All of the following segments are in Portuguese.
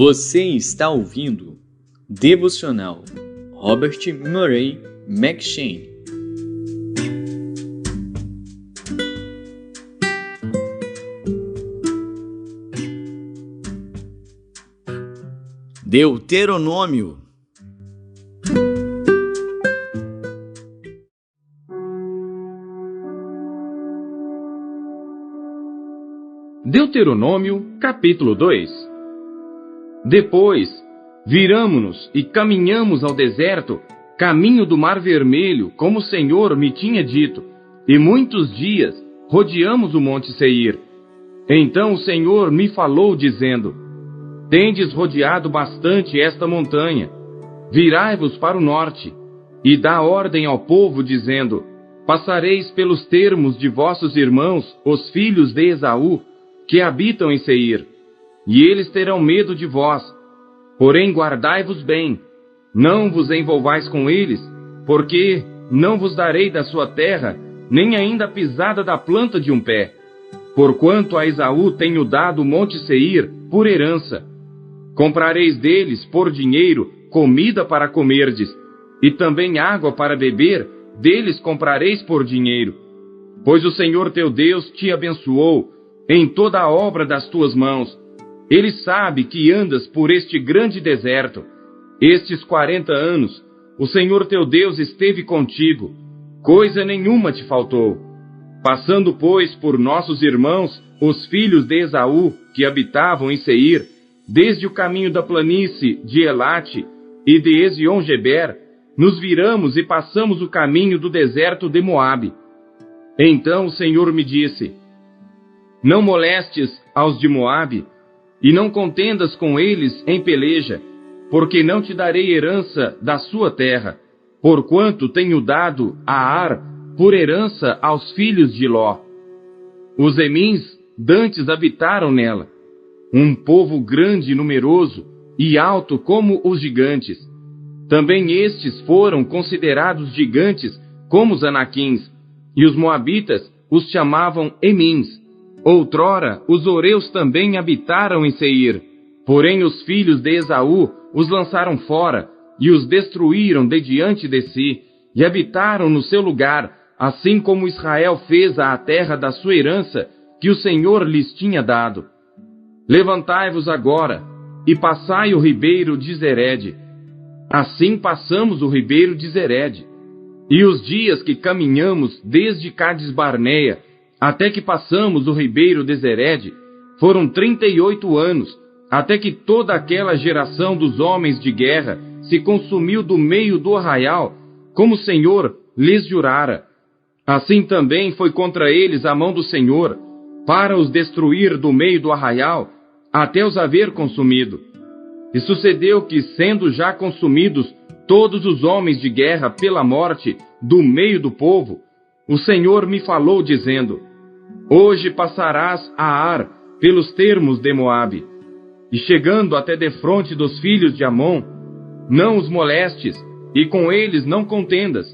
Você está ouvindo Devocional Robert Murray M'Cheyne. Deuteronômio. Deuteronômio, capítulo 2. Depois, viramo-nos e caminhamos ao deserto, caminho do Mar Vermelho, como o Senhor me tinha dito, e muitos dias rodeamos o monte Seir. Então o Senhor me falou, dizendo: Tendes rodeado bastante esta montanha, virai-vos para o norte, e dá ordem ao povo, dizendo: Passareis pelos termos de vossos irmãos, os filhos de Esaú, que habitam em Seir, e eles terão medo de vós. Porém guardai-vos bem, não vos envolvais com eles, porque não vos darei da sua terra, nem ainda a pisada da planta de um pé. Porquanto a Esaú tenho dado o monte Seir por herança. Comprareis deles por dinheiro comida para comerdes, e também água para beber, deles comprareis por dinheiro. Pois o Senhor teu Deus te abençoou em toda a obra das tuas mãos. Ele sabe que andas por este grande deserto. Estes 40 anos, o Senhor teu Deus esteve contigo, coisa nenhuma te faltou. Passando, pois, por nossos irmãos, os filhos de Esaú, que habitavam em Seir, desde o caminho da planície de Elate e de Ezion-Geber, nos viramos e passamos o caminho do deserto de Moabe. Então o Senhor me disse: Não molestes aos de Moabe, e não contendas com eles em peleja, porque não te darei herança da sua terra, porquanto tenho dado a Ar por herança aos filhos de Ló. Os Emins dantes habitaram nela, um povo grande e numeroso, e alto como os gigantes. Também estes foram considerados gigantes como os anaquins, e os moabitas os chamavam Emins. Outrora, os horeus também habitaram em Seir, porém os filhos de Esaú os lançaram fora, e os destruíram de diante de si, e habitaram no seu lugar, assim como Israel fez à terra da sua herança, que o Senhor lhes tinha dado. Levantai-vos agora, e passai o ribeiro de Zered. Assim passamos o ribeiro de Zered. E os dias que caminhamos desde Cades-Barneia, até que passamos o ribeiro de Zered, foram 38 anos, até que toda aquela geração dos homens de guerra se consumiu do meio do arraial, como o Senhor lhes jurara. Assim também foi contra eles a mão do Senhor, para os destruir do meio do arraial, até os haver consumido. E sucedeu que, sendo já consumidos todos os homens de guerra pela morte do meio do povo, o Senhor me falou, dizendo: Hoje passarás a Ar pelos termos de Moabe, e chegando até defronte dos filhos de Amon, não os molestes, e com eles não contendas,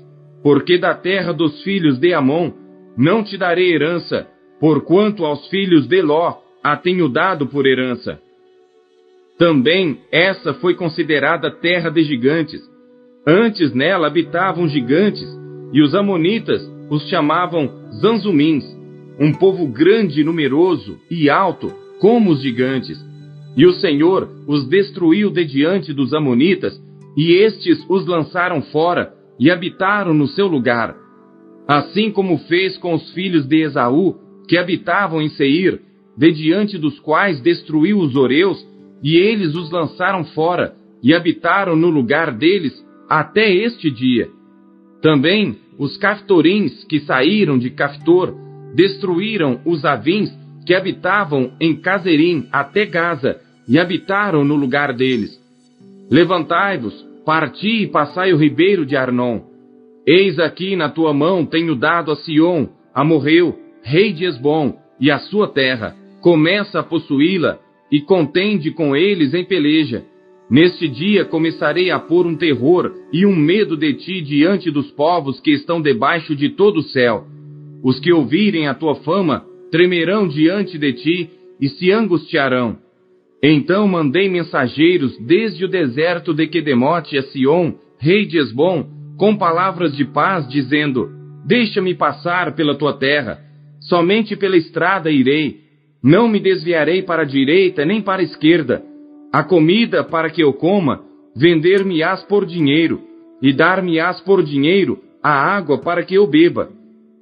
porque da terra dos filhos de Amon não te darei herança, porquanto aos filhos de Ló a tenho dado por herança. Também essa foi considerada terra de gigantes. Antes nela habitavam gigantes, e os amonitas os chamavam Zanzumins, um povo grande e numeroso e alto como os gigantes. E o Senhor os destruiu de diante dos amonitas, e estes os lançaram fora e habitaram no seu lugar. Assim como fez com os filhos de Esaú, que habitavam em Seir, de diante dos quais destruiu os horeus, e eles os lançaram fora e habitaram no lugar deles até este dia. Também os Caftorins que saíram de Caftor destruíram os Avins que habitavam em Cazerim até Gaza, e habitaram no lugar deles. Levantai-vos, parti e passai o ribeiro de Arnon. Eis aqui na tua mão tenho dado a Sion, amorreu, rei de Esbom, e a sua terra. Começa a possuí-la, e contende com eles em peleja. Neste dia começarei a pôr um terror e um medo de ti diante dos povos que estão debaixo de todo o céu. Os que ouvirem a tua fama tremerão diante de ti e se angustiarão. Então mandei mensageiros desde o deserto de Quedemote a Sion, rei de Hesbom, com palavras de paz, dizendo: deixa-me passar pela tua terra, somente pela estrada irei, não me desviarei para a direita nem para a esquerda. A comida para que eu coma, vender-me-ás por dinheiro, e dar-me-ás por dinheiro a água para que eu beba.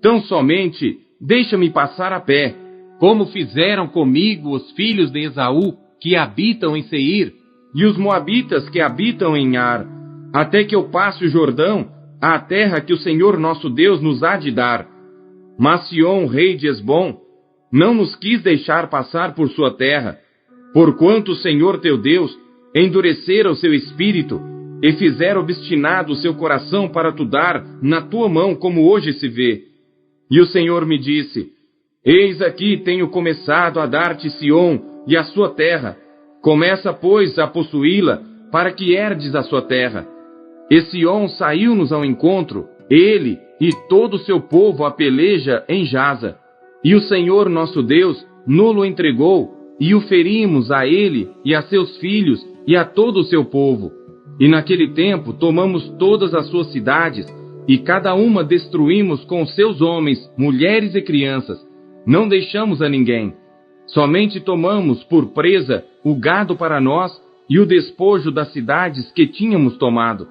Tão somente deixa-me passar a pé, como fizeram comigo os filhos de Esaú, que habitam em Seir, e os moabitas que habitam em Ar, até que eu passe o Jordão, à terra que o Senhor nosso Deus nos há de dar. Mas Sion, rei de Hesbom, não nos quis deixar passar por sua terra, porquanto o Senhor teu Deus endurecera o seu espírito, e fizera obstinado o seu coração para tu dar na tua mão, como hoje se vê. E o Senhor me disse: eis aqui tenho começado a dar-te Sion e a sua terra. Começa, pois, a possuí-la, para que herdes a sua terra. E Sion saiu-nos ao encontro, ele e todo o seu povo a peleja em Jaza. E o Senhor nosso Deus no-lo entregou, e o ferimos a ele e a seus filhos e a todo o seu povo. E naquele tempo tomamos todas as suas cidades, e cada uma destruímos com seus homens, mulheres e crianças. Não deixamos a ninguém. Somente tomamos por presa o gado para nós e o despojo das cidades que tínhamos tomado.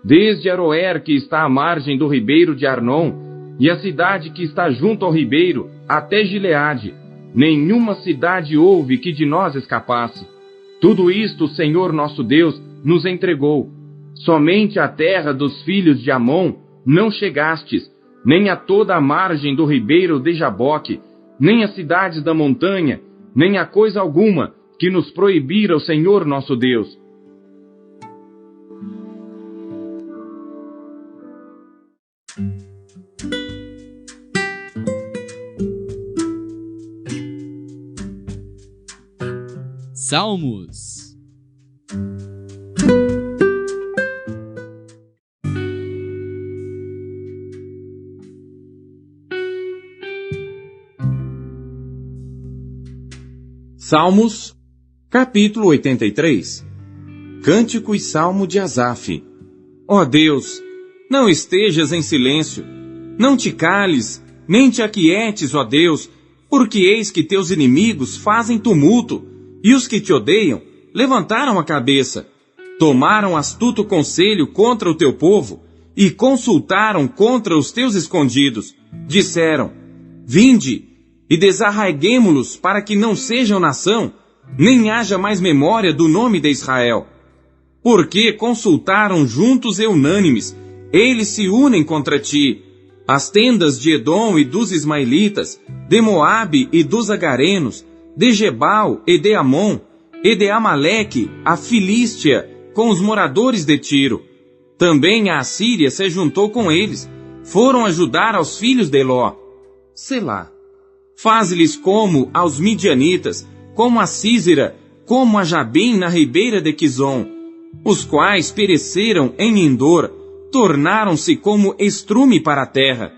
Desde Aroer, que está à margem do ribeiro de Arnon, e a cidade que está junto ao ribeiro, até Gileade, nenhuma cidade houve que de nós escapasse. Tudo isto o Senhor nosso Deus nos entregou. Somente a terra dos filhos de Amon não chegastes, nem a toda a margem do ribeiro de Jaboque, nem as cidades da montanha, nem a coisa alguma que nos proibira o Senhor nosso Deus. Salmos. Salmos, capítulo 83. Cântico e Salmo de Asaf. Ó Deus, não estejas em silêncio, não te cales, nem te aquietes, ó Deus, porque eis que teus inimigos fazem tumulto, e os que te odeiam levantaram a cabeça. Tomaram astuto conselho contra o teu povo, e consultaram contra os teus escondidos. Disseram: vinde, e desarraiguemo-los para que não sejam nação, nem haja mais memória do nome de Israel. Porque consultaram juntos e unânimes, eles se unem contra ti, as tendas de Edom e dos ismaelitas, de Moabe e dos agarenos, de Gebal e de Amon, e de Amaleque, a Filístia, com os moradores de Tiro. Também a Assíria se juntou com eles, foram ajudar aos filhos de Eló. Selá. Faze-lhes como aos midianitas, como a Sísera, como a Jabim na ribeira de Quizon, os quais pereceram em Endor, tornaram-se como estrume para a terra.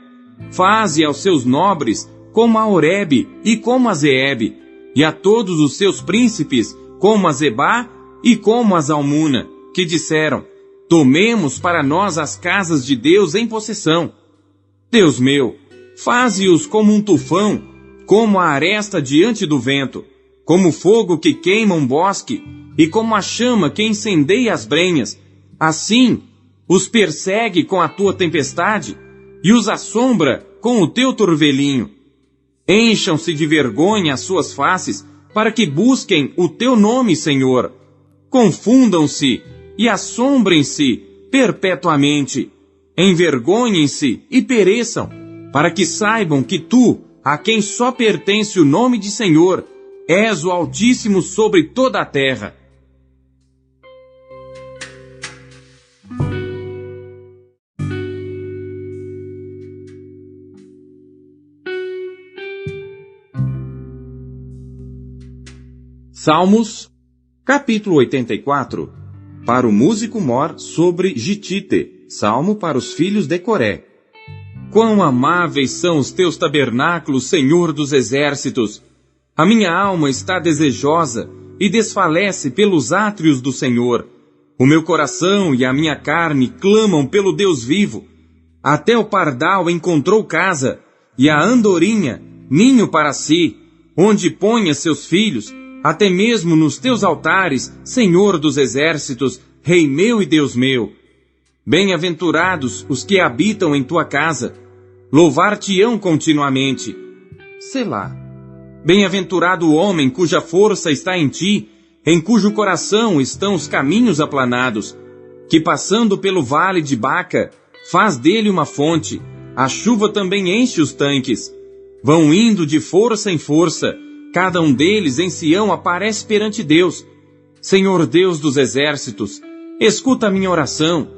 Faze aos seus nobres como a Oreb e como a Zeeb, e a todos os seus príncipes como a Zebá e como a Zalmuna, que disseram: tomemos para nós as casas de Deus em possessão. Deus meu, faze-os como um tufão, como a aresta diante do vento, como o fogo que queima um bosque, e como a chama que incendeia as brenhas. Assim, os persegue com a tua tempestade, e os assombra com o teu turvelinho. Encham-se de vergonha as suas faces, para que busquem o teu nome, Senhor. Confundam-se e assombrem-se perpetuamente. Envergonhem-se e pereçam, para que saibam que tu, a quem só pertence o nome de Senhor, és o Altíssimo sobre toda a terra. Salmos, capítulo 84. Para o músico mor sobre Gitite, salmo para os filhos de Coré. Quão amáveis são os teus tabernáculos, Senhor dos exércitos! A minha alma está desejosa, e desfalece pelos átrios do Senhor. O meu coração e a minha carne clamam pelo Deus vivo. Até o pardal encontrou casa, e a andorinha ninho para si, onde ponha seus filhos, até mesmo nos teus altares, Senhor dos exércitos, Rei meu e Deus meu. Bem-aventurados os que habitam em tua casa, louvar-te-ão continuamente. Selá. Bem-aventurado o homem cuja força está em ti, em cujo coração estão os caminhos aplanados, que passando pelo vale de Baca, faz dele uma fonte, a chuva também enche os tanques. Vão indo de força em força, cada um deles em Sião aparece perante Deus. Senhor Deus dos exércitos, escuta a minha oração,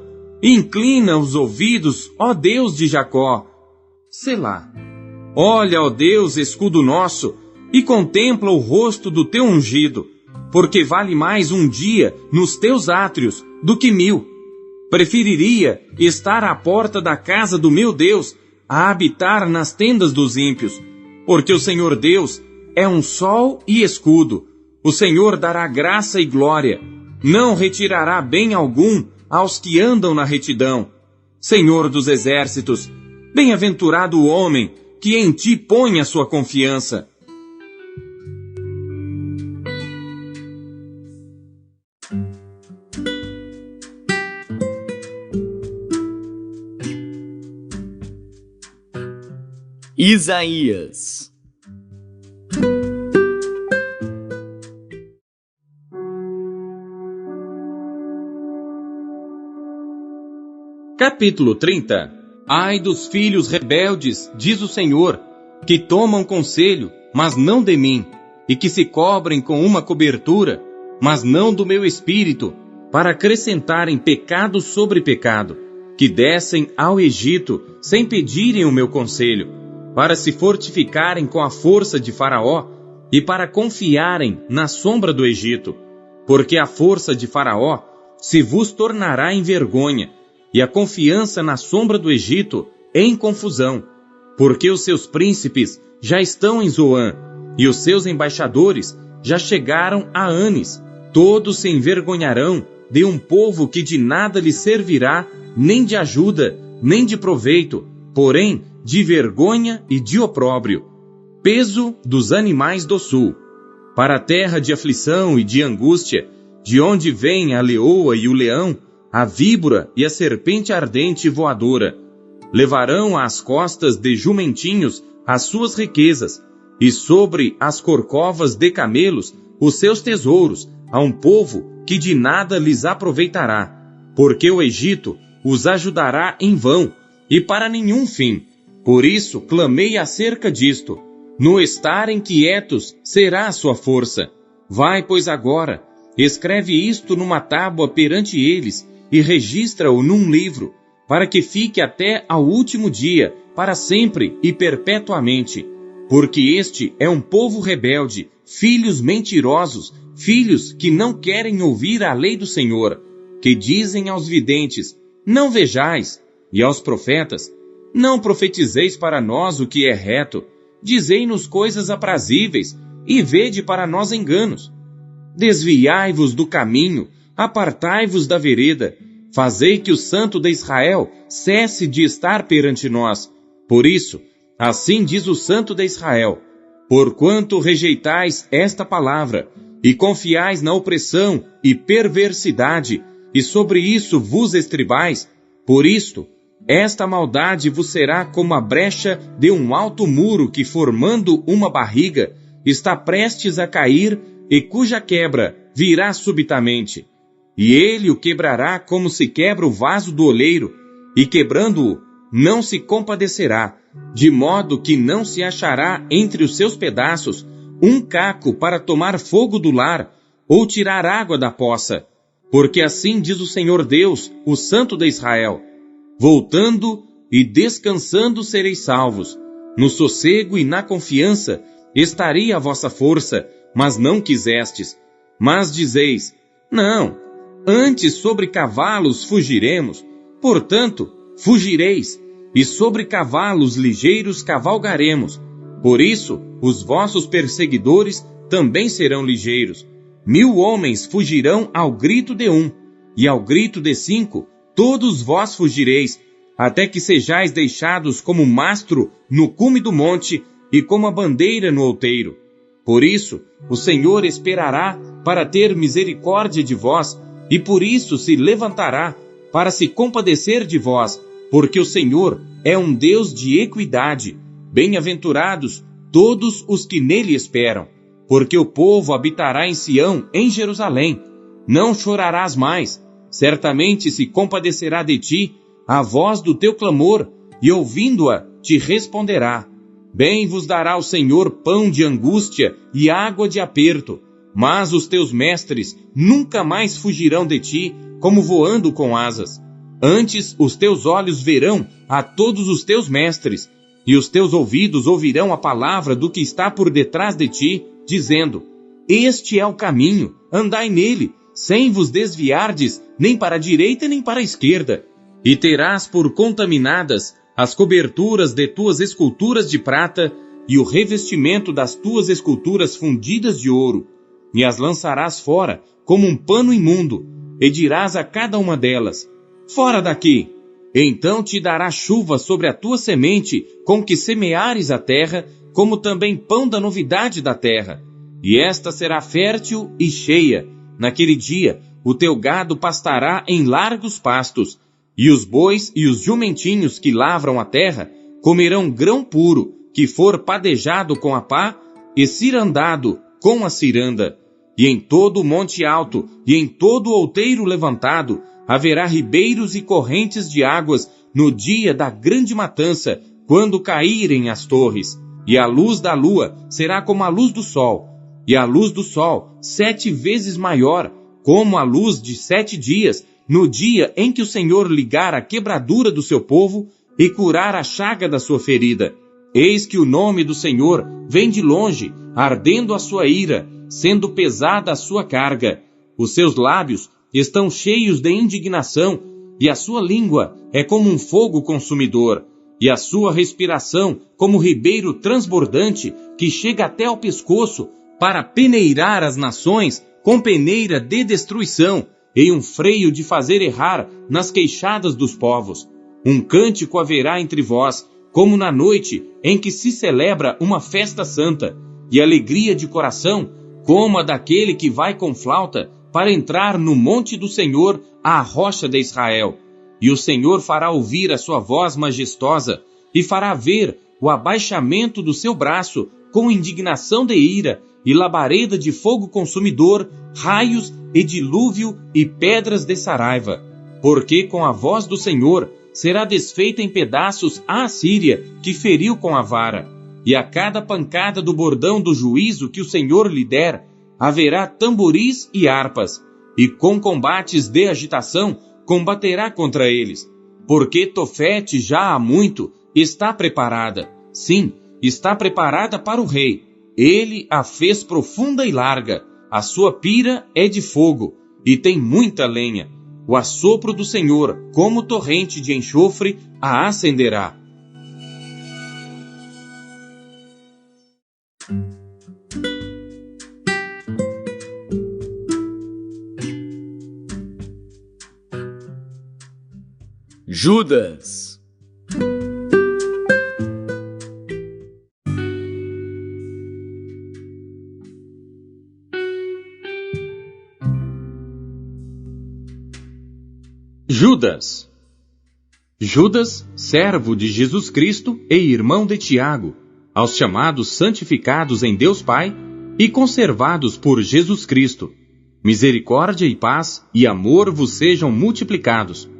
e inclina os ouvidos, ó Deus de Jacó. Selá. Olha, ó Deus, escudo nosso, e contempla o rosto do teu ungido, porque vale mais um dia nos teus átrios do que 1000. Preferiria estar à porta da casa do meu Deus a habitar nas tendas dos ímpios, porque o Senhor Deus é um sol e escudo. O Senhor dará graça e glória, não retirará bem algum aos que andam na retidão. Senhor dos exércitos, bem-aventurado o homem que em ti põe a sua confiança. Isaías. Capítulo 30. Ai dos filhos rebeldes, diz o Senhor, que tomam conselho, mas não de mim, e que se cobrem com uma cobertura, mas não do meu espírito, para acrescentarem pecado sobre pecado, que descem ao Egito sem pedirem o meu conselho, para se fortificarem com a força de Faraó e para confiarem na sombra do Egito, porque a força de Faraó se vos tornará em vergonha, e a confiança na sombra do Egito em confusão, porque os seus príncipes já estão em Zoã, e os seus embaixadores já chegaram a Anis. Todos se envergonharão de um povo que de nada lhes servirá, nem de ajuda, nem de proveito, porém de vergonha e de opróbrio. Peso dos animais do sul. Para a terra de aflição e de angústia, de onde vem a leoa e o leão, a víbora e a serpente ardente e voadora. Levarão às costas de jumentinhos as suas riquezas, e sobre as corcovas de camelos os seus tesouros, a um povo que de nada lhes aproveitará, porque o Egito os ajudará em vão, e para nenhum fim. Por isso clamei acerca disto. No estarem quietos será a sua força. Vai, pois agora, escreve isto numa tábua perante eles, e registra-o num livro, para que fique até ao último dia, para sempre e perpetuamente. Porque este é um povo rebelde, filhos mentirosos, filhos que não querem ouvir a lei do Senhor, que dizem aos videntes, não vejais, e aos profetas, não profetizeis para nós o que é reto, dizei-nos coisas aprazíveis, e vede para nós enganos. Desviai-vos do caminho, apartai-vos da vereda, fazei que o Santo de Israel cesse de estar perante nós. Por isso, assim diz o Santo de Israel, porquanto rejeitais esta palavra, e confiais na opressão e perversidade, e sobre isso vos estribais, por isto, esta maldade vos será como a brecha de um alto muro que, formando uma barriga, está prestes a cair e cuja quebra virá subitamente. E ele o quebrará como se quebra o vaso do oleiro, e quebrando-o, não se compadecerá, de modo que não se achará entre os seus pedaços um caco para tomar fogo do lar, ou tirar água da poça. Porque assim diz o Senhor Deus, o Santo de Israel, voltando e descansando sereis salvos. No sossego e na confiança estaria a vossa força, mas não quisestes. Mas dizeis, não, antes sobre cavalos fugiremos. Portanto, fugireis, e sobre cavalos ligeiros cavalgaremos. Por isso, os vossos perseguidores também serão ligeiros. 1000 homens fugirão ao grito de um, e ao grito de 5, todos vós fugireis, até que sejais deixados como mastro no cume do monte e como a bandeira no outeiro. Por isso, o Senhor esperará para ter misericórdia de vós, e por isso se levantará para se compadecer de vós, porque o Senhor é um Deus de equidade. Bem-aventurados todos os que nele esperam, porque o povo habitará em Sião, em Jerusalém. Não chorarás mais, certamente se compadecerá de ti a voz do teu clamor, e ouvindo-a te responderá. Bem vos dará o Senhor pão de angústia e água de aperto, mas os teus mestres nunca mais fugirão de ti, como voando com asas. Antes os teus olhos verão a todos os teus mestres, e os teus ouvidos ouvirão a palavra do que está por detrás de ti, dizendo: Este é o caminho, andai nele, sem vos desviardes nem para a direita nem para a esquerda. E terás por contaminadas as coberturas de tuas esculturas de prata e o revestimento das tuas esculturas fundidas de ouro, e as lançarás fora como um pano imundo, e dirás a cada uma delas: Fora daqui! Então te dará chuva sobre a tua semente, com que semeares a terra, como também pão da novidade da terra. E esta será fértil e cheia. Naquele dia, o teu gado pastará em largos pastos, e os bois e os jumentinhos que lavram a terra comerão grão puro, que for padejado com a pá e cirandado com a ciranda. E em todo o monte alto e em todo o outeiro levantado haverá ribeiros e correntes de águas no dia da grande matança, quando caírem as torres. E a luz da lua será como a luz do sol, e a luz do sol 7 vezes maior, como a luz de 7 dias, no dia em que o Senhor ligar a quebradura do seu povo e curar a chaga da sua ferida. Eis que o nome do Senhor vem de longe, ardendo a sua ira, sendo pesada a sua carga. Os seus lábios estão cheios de indignação, e a sua língua é como um fogo consumidor, e a sua respiração como ribeiro transbordante que chega até ao pescoço, para peneirar as nações com peneira de destruição, e um freio de fazer errar nas queixadas dos povos. Um cântico haverá entre vós, como na noite em que se celebra uma festa santa, e alegria de coração, como a daquele que vai com flauta para entrar no monte do Senhor, a rocha de Israel. E o Senhor fará ouvir a sua voz majestosa, e fará ver o abaixamento do seu braço, com indignação de ira, e labareda de fogo consumidor, raios e dilúvio e pedras de saraiva. Porque com a voz do Senhor será desfeita em pedaços a Assíria, que feriu com a vara. E a cada pancada do bordão do juízo que o Senhor lhe der, haverá tamboris e harpas, e com combates de agitação combaterá contra eles. Porque Tofete já há muito está preparada, sim, está preparada para o rei. Ele a fez profunda e larga, a sua pira é de fogo, e tem muita lenha. O assopro do Senhor, como torrente de enxofre, a acenderá. Judas. Judas. Judas, servo de Jesus Cristo e irmão de Tiago, aos chamados santificados em Deus Pai e conservados por Jesus Cristo. Misericórdia e paz e amor vos sejam multiplicados.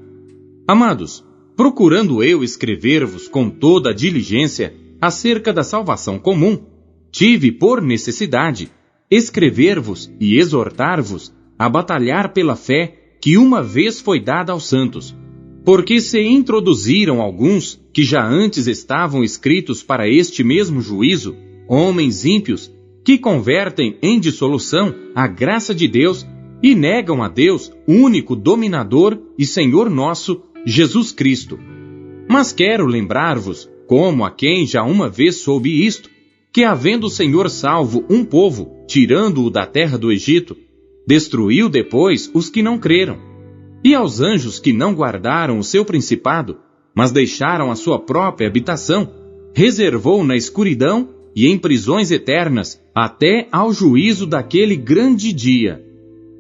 Amados, procurando eu escrever-vos com toda a diligência acerca da salvação comum, tive por necessidade escrever-vos e exortar-vos a batalhar pela fé que uma vez foi dada aos santos. Porque se introduziram alguns que já antes estavam escritos para este mesmo juízo, homens ímpios, que convertem em dissolução a graça de Deus e negam a Deus, único dominador e Senhor nosso, Jesus Cristo. Mas quero lembrar-vos, como a quem já uma vez soube isto, que havendo o Senhor salvo um povo, tirando-o da terra do Egito, Destruiu depois os que não creram. E aos anjos que não guardaram o seu principado, mas deixaram a sua própria habitação, reservou na escuridão e em prisões eternas, até ao juízo daquele grande dia.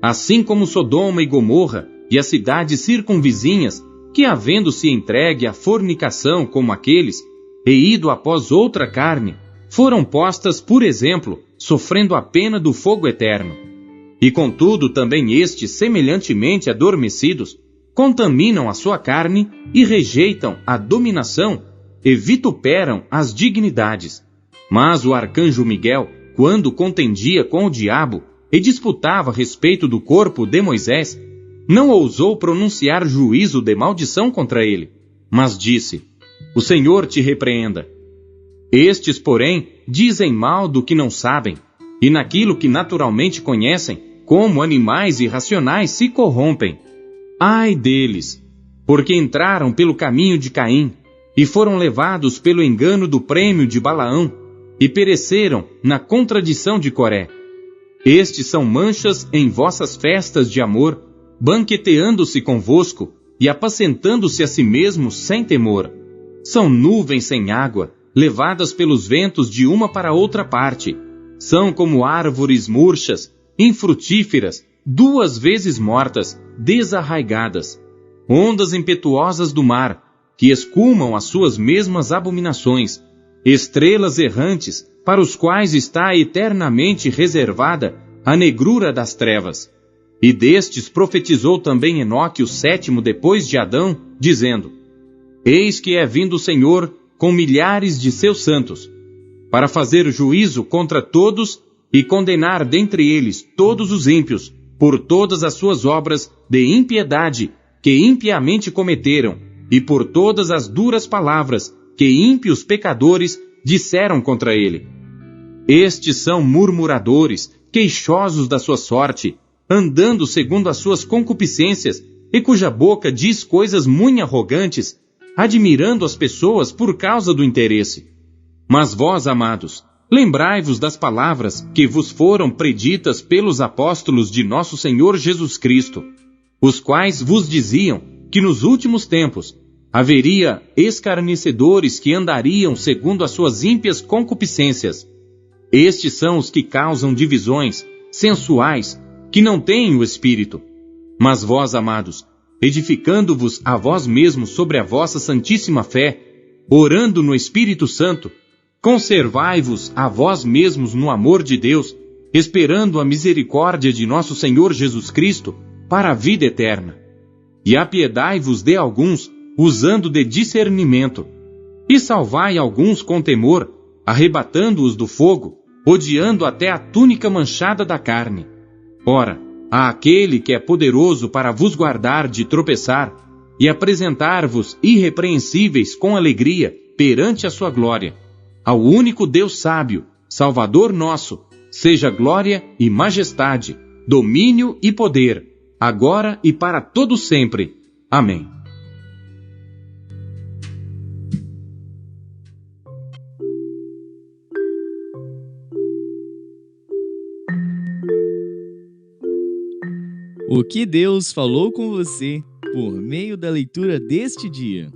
Assim como Sodoma e Gomorra e as cidades circunvizinhas, que havendo-se entregue à fornicação como aqueles, e ido após outra carne, foram postas, por exemplo, sofrendo a pena do fogo eterno. E contudo também estes, semelhantemente adormecidos, contaminam a sua carne e rejeitam a dominação e vituperam as dignidades. Mas o arcanjo Miguel, quando contendia com o diabo e disputava a respeito do corpo de Moisés, não ousou pronunciar juízo de maldição contra ele, mas disse: O Senhor te repreenda. Estes, porém, dizem mal do que não sabem, e naquilo que naturalmente conhecem, como animais irracionais se corrompem. Ai deles! Porque entraram pelo caminho de Caim, e foram levados pelo engano do prêmio de Balaão, e pereceram na contradição de Coré. Estes são manchas em vossas festas de amor, banqueteando-se convosco, e apacentando-se a si mesmos sem temor. São nuvens sem água, levadas pelos ventos de uma para outra parte. São como árvores murchas, infrutíferas, 2 vezes mortas, desarraigadas. Ondas impetuosas do mar, que escumam as suas mesmas abominações. Estrelas errantes, para os quais está eternamente reservada a negrura das trevas. E destes profetizou também Enoque, o 7º depois de Adão, dizendo: Eis que é vindo o Senhor com milhares de seus santos, para fazer juízo contra todos e condenar dentre eles todos os ímpios, por todas as suas obras de impiedade que impiamente cometeram, e por todas as duras palavras que ímpios pecadores disseram contra ele. Estes são murmuradores, queixosos da sua sorte, andando segundo as suas concupiscências, e cuja boca diz coisas muito arrogantes, admirando as pessoas por causa do interesse. Mas vós, amados, lembrai-vos das palavras que vos foram preditas pelos apóstolos de nosso Senhor Jesus Cristo, os quais vos diziam que nos últimos tempos haveria escarnecedores que andariam segundo as suas ímpias concupiscências. Estes são os que causam divisões, sensuais, que não têm o Espírito. Mas vós, amados, edificando-vos a vós mesmos sobre a vossa santíssima fé, orando no Espírito Santo, conservai-vos a vós mesmos no amor de Deus, esperando a misericórdia de nosso Senhor Jesus Cristo para a vida eterna. E apiedai-vos de alguns, usando de discernimento, e salvai alguns com temor, arrebatando-os do fogo, odiando até a túnica manchada da carne. Ora, a aquele que é poderoso para vos guardar de tropeçar, e apresentar-vos irrepreensíveis com alegria perante a sua glória, ao único Deus sábio, Salvador nosso, seja glória e majestade, domínio e poder, agora e para todo sempre. Amém. O que Deus falou com você por meio da leitura deste dia?